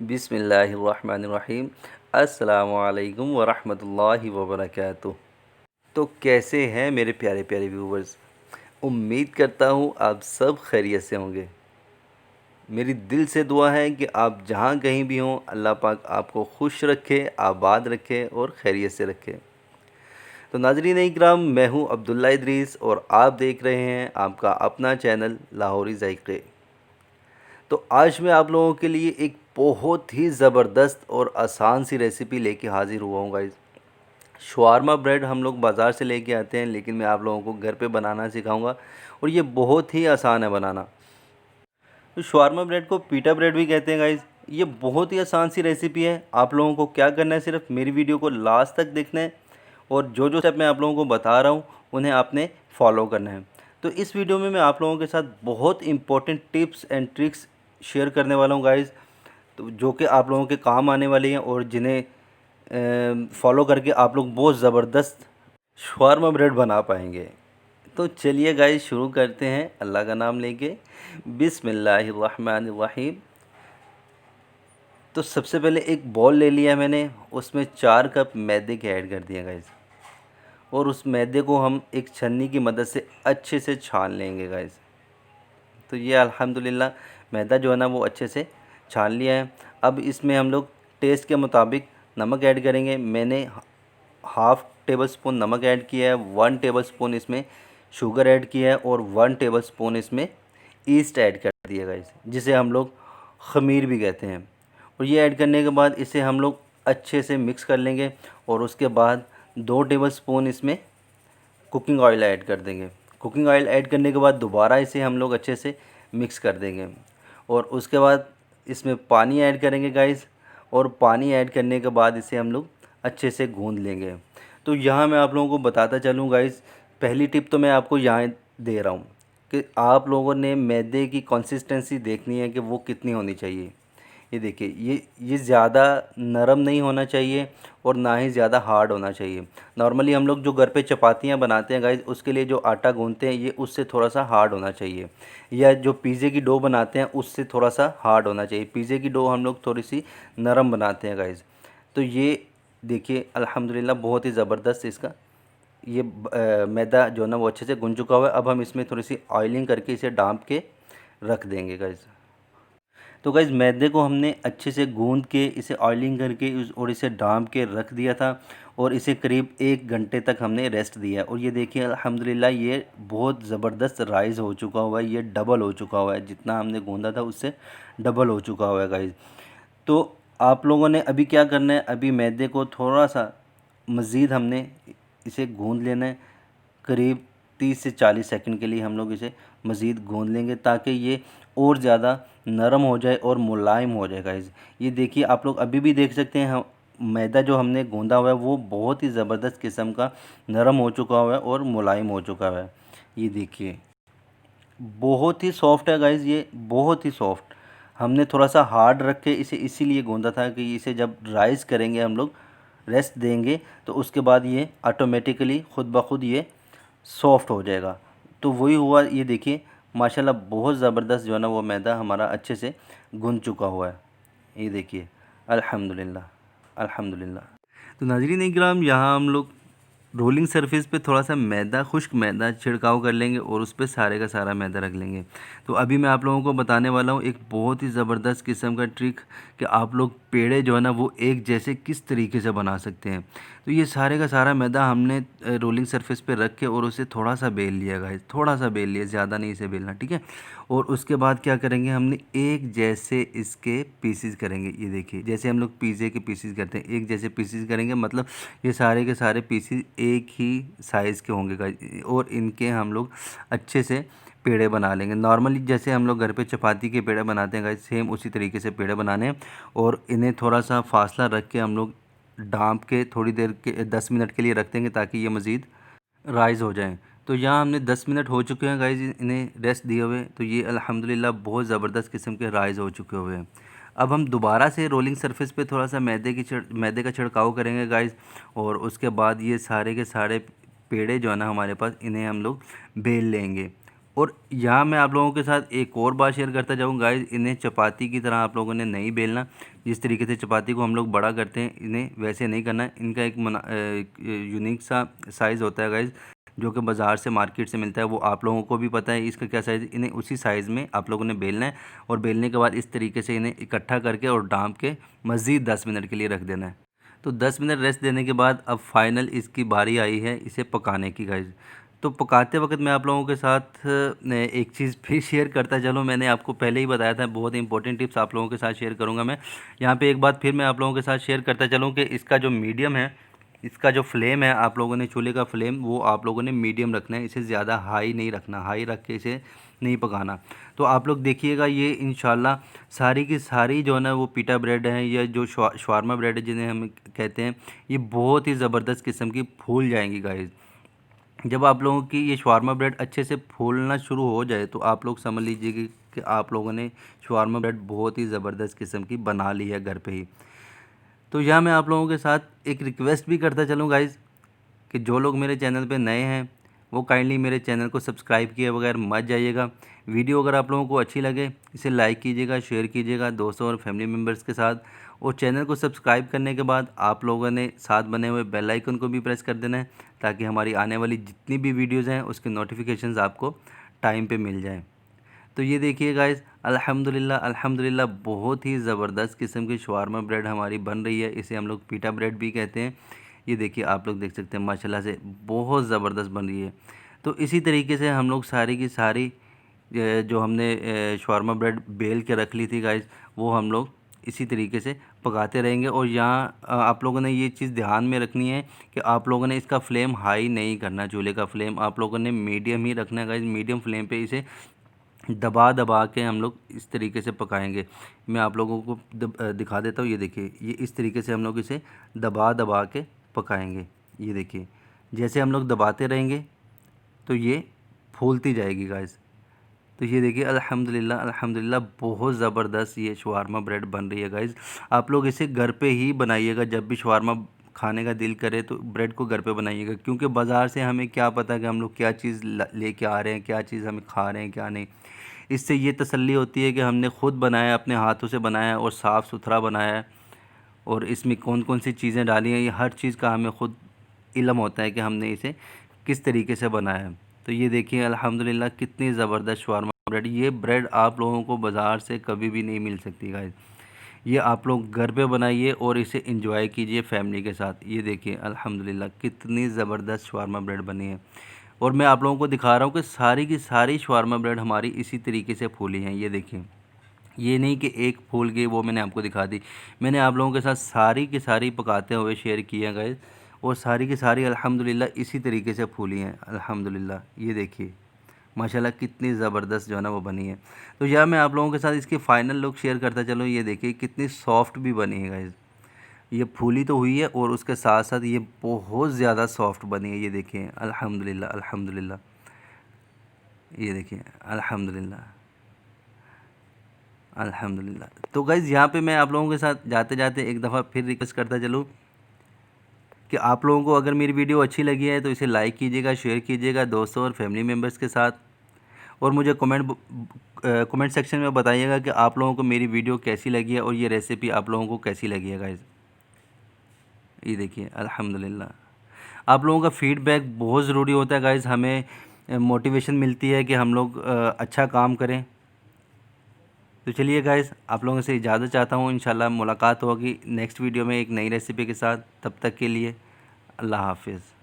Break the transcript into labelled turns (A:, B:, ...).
A: बिस्मिल्लाहिर्रहमानिर्रहीम। अस्सलामुअलैकुम वरहमतुल्लाहि वबरकातुह। तो कैसे हैं मेरे प्यारे प्यारे व्यूवर्स। उम्मीद करता हूँ आप सब खैरियत से होंगे। मेरी दिल से दुआ है कि आप जहाँ कहीं भी हों, अल्लाह पाक आपको खुश रखे, आबाद रखे और खैरियत से रखे। तो नाज़रीन इकराम, मैं हूँ अब्दुल्ला इदरीस और आप देख रहे हैं आपका अपना चैनल लाहौरी ज़ायक़े। तो आज मैं आप लोगों के लिए एक बहुत ही ज़बरदस्त और आसान सी रेसिपी लेके हाज़िर हुआ हूँ गाइस। शवारमा ब्रेड हम लोग बाज़ार से लेके आते हैं, लेकिन मैं आप लोगों को घर पे बनाना सिखाऊंगा और ये बहुत ही आसान है बनाना। तो शवारमा ब्रेड को पीटा ब्रेड भी कहते हैं गाइस। ये बहुत ही आसान सी रेसिपी है। आप लोगों को क्या करना है, सिर्फ मेरी वीडियो को लास्ट तक देखना है और जो जो स्टेप मैं आप लोगों को बता रहा हूँ उन्हें आपने फॉलो करना है। तो इस वीडियो में मैं आप लोगों के साथ बहुत important tips and tricks share करने वाला हूँ गाइस, तो जो कि आप लोगों के काम आने वाली हैं और जिन्हें फॉलो करके आप लोग बहुत ज़बरदस्त शवारमा ब्रेड बना पाएंगे। तो चलिए गाइस शुरू करते हैं अल्लाह का नाम लेके। बिस्मिल्लाहिर्रहमानिर्रहीम। तो सबसे पहले एक बॉल ले लिया मैंने, उसमें 4 कप मैदे के ऐड कर दिया गाइस और उस मैदे को हम एक छन्नी की मदद से अच्छे से छान लेंगे गाइस। तो ये अल्हम्दुलिल्लाह मैदा जो है ना वो अच्छे से छान लिया है। अब इसमें हम लोग टेस्ट के मुताबिक नमक ऐड करेंगे। मैंने हाफ़ टेबल स्पून नमक ऐड किया है, 1 टेबल स्पून इसमें शुगर ऐड किया है और 1 टेबल स्पून इसमें ईस्ट ऐड कर दिया गाइस, जिसे हम लोग ख़मीर भी कहते हैं। और ये ऐड करने के बाद इसे हम लोग अच्छे से मिक्स कर लेंगे और उसके बाद 2 टेबल स्पून इसमें कुकिंग ऑयल ऐड कर देंगे। कुकिंग ऑयल ऐड करने के बाद दोबारा इसे हम लोग अच्छे से मिक्स कर देंगे और उसके बाद इसमें पानी ऐड करेंगे गाइस और पानी ऐड करने के बाद इसे हम लोग अच्छे से गूंद लेंगे। तो यहाँ मैं आप लोगों को बताता चलूँ गाइस, पहली टिप तो मैं आपको यहाँ दे रहा हूँ कि आप लोगों ने मैदे की कंसिस्टेंसी देखनी है कि वो कितनी होनी चाहिए। ये देखिए, ये ज़्यादा नरम नहीं होना चाहिए और ना ही ज़्यादा हार्ड होना चाहिए। नॉर्मली हम लोग जो घर पे चपातियाँ बनाते हैं गाइस, उसके लिए जो आटा गूंथते हैं ये उससे थोड़ा सा हार्ड होना चाहिए, या जो पिज़्ज़े की डो बनाते हैं उससे थोड़ा सा हार्ड होना चाहिए। पिज़्ज़े की डो हम लोग थोड़ी सी नरम बनाते हैं गाइस। तो ये देखिए अल्हम्दुलिल्लाह बहुत ही ज़बरदस्त इसका ये मैदा जो है ना वो अच्छे से गुन चुका हुआ है। अब हम इसमें थोड़ी सी ऑयलिंग करके इसे डांप के रख देंगे गाइस। तो गाइज़ मैदे को हमने अच्छे से गूंद के इसे ऑयलिंग करके और इसे डांप के रख दिया था और इसे करीब 1 घंटे तक हमने रेस्ट दिया। और ये देखिए अल्हम्दुलिल्लाह ये बहुत ज़बरदस्त राइज़ हो चुका हुआ है, ये डबल हो चुका हुआ है, जितना हमने गूंदा था उससे डबल हो चुका हुआ है गाइज़। तो आप लोगों ने अभी क्या करना है, अभी मैदे को थोड़ा सा मज़ीद हमने इसे गूंद लेना है। करीब 30 से 40 सेकंड के लिए हम लोग इसे मज़ीद गूंद लेंगे ताकि ये और ज़्यादा नरम हो जाए और मुलायम हो जाए गाइस। ये देखिए आप लोग अभी भी देख सकते हैं, हम मैदा जो हमने गूंदा हुआ है वो बहुत ही ज़बरदस्त किस्म का नरम हो चुका हुआ है और मुलायम हो चुका हुआ है। ये देखिए बहुत ही सॉफ्ट है गाइस, ये बहुत ही सॉफ्ट। हमने थोड़ा सा हार्ड रख के इसे इसीलिए गूंदा था कि इसे जब राइस करेंगे हम लोग, रेस्ट देंगे, तो उसके बाद ये ऑटोमेटिकली खुद ब खुद ये सॉफ्ट हो जाएगा। तो वही हुआ, ये देखिए माशाल्लाह बहुत ज़बरदस्त जो है ना वो मैदा हमारा अच्छे से गुन चुका हुआ है। ये देखिए अल्हम्दुलिल्लाह अल्हम्दुलिल्लाह। तो नाज़रीन इकराम, यहाँ हम लोग रोलिंग सरफेस पे थोड़ा सा मैदा, खुश्क मैदा छिड़काव कर लेंगे और उस पर सारे का सारा मैदा रख लेंगे। तो अभी मैं आप लोगों को बताने वाला हूँ एक बहुत ही ज़बरदस्त किस्म का ट्रिक कि आप लोग पेड़े जो है ना वो एक जैसे किस तरीके से बना सकते हैं। तो ये सारे का सारा मैदा हमने रोलिंग सरफेस पे रख के और उसे थोड़ा सा बेल लिया गाइस, थोड़ा सा बेल लिया, ज़्यादा नहीं इसे बेलना, ठीक है। और उसके बाद क्या करेंगे, हमने एक जैसे इसके पीसीज करेंगे। ये देखिए जैसे हम लोग पिज़्ज़े के पीसीज करते हैं, एक जैसे पीसीज करेंगे, मतलब ये सारे के सारे पीसीज एक ही साइज़ के होंगे गाइस और इनके हम लोग अच्छे से पेड़े बना लेंगे। नॉर्मली जैसे हम लोग घर पे चपाती के पेड़े बनाते हैं गाइस, सेम उसी तरीके से पेड़े बनाने हैं और इन्हें थोड़ा सा फासला रख के हम लोग डांप के थोड़ी देर के 10 मिनट के लिए रख देंगे ताकि ये मज़ीद राइज़ हो जाएँ। तो यहाँ हमने 10 मिनट हो चुके हैं गाइस इन्हें रेस्ट दिए हुए, तो ये अल्हम्दुलिल्लाह बहुत ज़बरदस्त किस्म के राइज़ हो चुके हुए हैं। अब हम दोबारा से रोलिंग सरफेस पे थोड़ा सा मैदे का छिड़काव करेंगे गाइस और उसके बाद ये सारे के सारे पेड़े जो है ना हमारे पास, इन्हें हम लोग बेल लेंगे और यहाँ मैं आप लोगों के साथ एक और बात शेयर करता जाऊँ गाइस, इन्हें चपाती की तरह आप लोगों ने नहीं बेलना। जिस तरीके से चपाती को हम लोग बड़ा करते हैं, इन्हें वैसे नहीं करना है। इनका एक यूनिक सा साइज़ होता है गाइस, जो कि बाज़ार से मार्केट से मिलता है, वो आप लोगों को भी पता है इसका क्या साइज़। इन्हें उसी साइज़ में आप लोगों ने बेलना है और बेलने के बाद इस तरीके से इन्हें इकट्ठा करके और डाँप के मज़ीद 10 मिनट के लिए रख देना है। तो 10 मिनट रेस्ट देने के बाद अब फाइनल इसकी बारी आई है इसे पकाने की गाइस। तो पकाते वक्त मैं आप लोगों के साथ एक चीज़ फिर शेयर करता चलूँ। मैंने आपको पहले ही बताया था, बहुत इंपॉर्टेंट टिप्स आप लोगों के साथ शेयर करूँगा मैं। यहाँ पे एक बात फिर मैं आप लोगों के साथ शेयर करता चलूँ कि इसका जो मीडियम है, इसका जो फ्लेम है, आप लोगों ने चूल्हे का फ्लेम वो आप लोगों ने मीडियम रखना है। इसे ज़्यादा हाई नहीं रखना, हाई रख के इसे नहीं पकाना। तो आप लोग देखिएगा, ये इंशाल्लाह सारी की सारी जो है ना वो पिटा ब्रेड है या जो शवारमा ब्रेड है जिन्हें हम कहते हैं, ये बहुत ही ज़बरदस्त किस्म की फूल जाएंगी गाइस। जब आप लोगों की ये शवारमा ब्रेड अच्छे से फूलना शुरू हो जाए तो आप लोग समझ लीजिए कि आप लोगों ने शवारमा ब्रेड बहुत ही ज़बरदस्त किस्म की बना ली है घर पे ही। तो यहाँ मैं आप लोगों के साथ एक रिक्वेस्ट भी करता चलूँ गाइज़, कि जो लोग मेरे चैनल पे नए हैं वो काइंडली मेरे चैनल को सब्सक्राइब किए बगैर मत जाइएगा। वीडियो अगर आप लोगों को अच्छी लगे इसे लाइक कीजिएगा, शेयर कीजिएगा दोस्तों और फैमिली मेम्बर्स के साथ। और चैनल को सब्सक्राइब करने के बाद आप लोगों ने साथ बने हुए बेल आइकन को भी प्रेस कर देना है, ताकि हमारी आने वाली जितनी भी वीडियोज़ हैं उसके नोटिफिकेशंस आपको टाइम पे मिल जाएँ। तो ये देखिए गाइस, अल्हम्दुलिल्लाह अल्हम्दुलिल्लाह बहुत ही ज़बरदस्त किस्म की शवारमा ब्रेड हमारी बन रही है। इसे हम लोग पीटा ब्रेड भी कहते हैं। ये देखिए आप लोग देख सकते हैं माशाल्लाह से बहुत ज़बरदस्त बन रही है। तो इसी तरीके से हम लोग सारी की सारी जो हमने शवारमा ब्रेड बेल के रख ली थी गाइस, वो हम लोग इसी तरीके से पकाते रहेंगे। और यहाँ आप लोगों ने ये चीज़ ध्यान में रखनी है कि आप लोगों ने इसका फ्लेम हाई नहीं करना, चूल्हे का फ्लेम आप लोगों ने मीडियम ही रखना है गाइस। मीडियम फ्लेम पे इसे दबा दबा के हम लोग इस तरीके से पकाएंगे। मैं आप लोगों को दिखा देता हूँ। ये देखिए, ये इस तरीके से हम लोग इसे दबा दबा के पकाएंगे। ये देखिए, जैसे हम लोग दबाते रहेंगे तो ये फूलती जाएगी गाइस। तो ये देखिए अल्हम्दुलिल्लाह अल्हम्दुलिल्लाह बहुत ज़बरदस्त ये शवारमा ब्रेड बन रही है गाइस। आप लोग इसे घर पे ही बनाइएगा। जब भी शवारमा खाने का दिल करे तो ब्रेड को घर पे बनाइएगा, क्योंकि बाज़ार से हमें क्या पता कि हम लोग क्या चीज़ लेके आ रहे हैं, क्या चीज़ हमें खा रहे हैं क्या नहीं। इससे ये तसल्ली होती है कि हमने ख़ुद बनाया, अपने हाथों से बनाया और साफ़ सुथरा बनाया है, और इसमें कौन कौन सी चीज़ें डाली हैं ये हर चीज़ का हमें ख़ुद इल्म होता है कि हमने इसे किस तरीके से बनाया है। तो ये देखिए अल्हम्दुलिल्लाह कितनी ज़बरदस्त शवारमा ब्रेड। ये ब्रेड आप लोगों को बाज़ार से कभी भी नहीं मिल सकती गाइस। ये आप लोग घर पे बनाइए और इसे एंजॉय कीजिए फैमिली के साथ। ये देखिए अल्हम्दुलिल्लाह कितनी ज़बरदस्त शवारमा ब्रेड बनी है। और मैं आप लोगों को दिखा रहा हूँ कि सारी की सारी शवारमा ब्रेड हमारी इसी तरीके से फूली हैं। ये देखिए, ये नहीं कि एक फूल गई वो मैंने आपको दिखा दी। मैंने आप लोगों के साथ सारी की सारी पकाते हुए शेयर की है गाइस, और सारी की सारी अल्हम्दुलिल्लाह इसी तरीके से फूली हैं अल्हम्दुलिल्लाह। ये देखिए माशाल्लाह कितनी ज़बरदस्त जो है ना वो बनी है। तो यह मैं आप लोगों के साथ इसकी फ़ाइनल लुक शेयर करता चलूँ। ये देखिए कितनी सॉफ्ट भी बनी है गाइस। ये फूली तो हुई है और उसके साथ साथ ये बहुत ज़्यादा सॉफ्ट बनी है। ये देखिए अल्हम्दुलिल्लाह अल्हम्दुलिल्लाह। ये देखिए अल्हम्दुलिल्लाह अल्हम्दुलिल्लाह। तो गाइज़ यहाँ पे मैं आप लोगों के साथ जाते जाते एक दफ़ा फिर रिक्वेस्ट करता चलूँ कि आप लोगों को अगर मेरी वीडियो अच्छी लगी है तो इसे लाइक कीजिएगा, शेयर कीजिएगा दोस्तों और फैमिली मेम्बर्स के साथ। और मुझे कमेंट सेक्शन में बताइएगा कि आप लोगों को मेरी वीडियो कैसी लगी है और ये रेसिपी आप लोगों को कैसी लगी है गाइज़। ये देखिए अल्हम्दुलिल्लाह आप लोगों का फ़ीडबैक बहुत ज़रूरी होता है गाइज़। हमें मोटिवेशन मिलती है कि हम लोग अच्छा काम करें। तो चलिए गाइज़, आप लोगों से इजाज़त चाहता हूँ। इंशाल्लाह मुलाकात होगी नेक्स्ट वीडियो में एक नई रेसिपी के साथ। तब तक के लिए अल्लाह हाफ़िज़।